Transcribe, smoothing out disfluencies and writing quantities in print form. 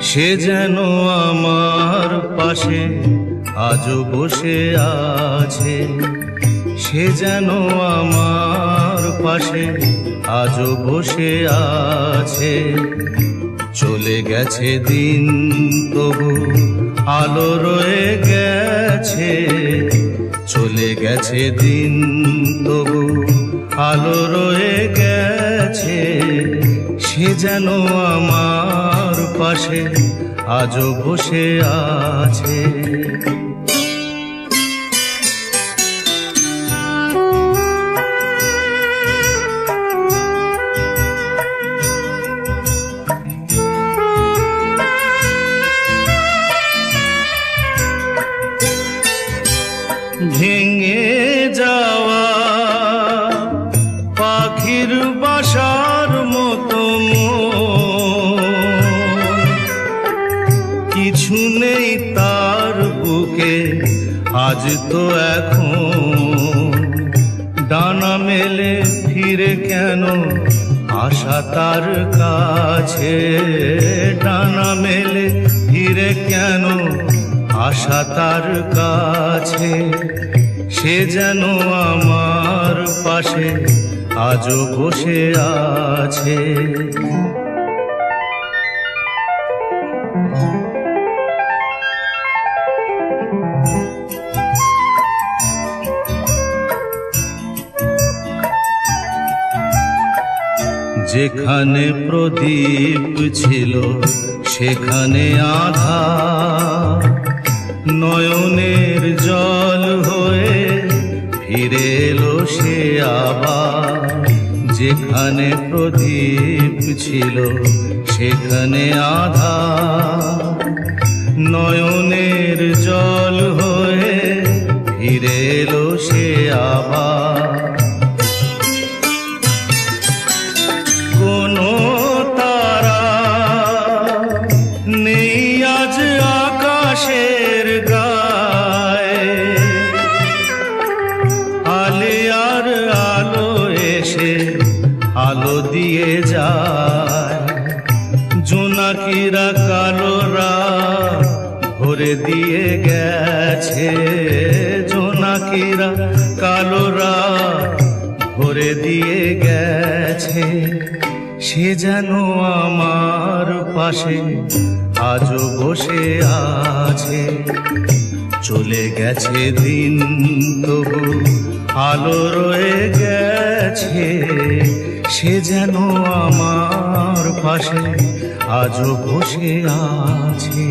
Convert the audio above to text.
সে যেন আমার পাশে আজও বসে আছে, সে যেন আমার পাশে আজও বসে আছে। চলে গেছে দিন তবু আলো রয়ে গেছে, চলে গেছে দিন তবু আলো রয়ে গেছে। সে যেন আমার পাশে আজও বসে আছে। ভেঙে যাওয়া পাখির বাসার মতো কিছু নেই তার বুকে আজ তো এখন। ডানা মেলে ফিরে কেন আশা তার কাছে, ডানা মেলে ফিরে কেন আশা তার কাছে। সে যেন আমার পাশে আজও বসে আছে। যেখানে প্রদীপ ছিল সেখানে আধার, নয়নের জল হয়ে ফিরে এলো সে আবার। যেখানে প্রদীপ ছিল সেখানে আধার, নয়নের জল হয়ে ফিরে এলো সে আবার। কোনো তারা নেই আজ আকাশের গায়ে, আলে আর আলো এসে আলো দিয়ে যায়। জোনাকিরা কালো রাত ভরে দিয়ে গেছে, জোনাকিরা কালো রাত ভরে দিয়ে গেছে। সে যেন আমার পাশে আজও বসে আছে। চলে গেছে দিন তবু আলো রয়ে গেছে। সে যেন আমার পাশে আজও বসে আছে।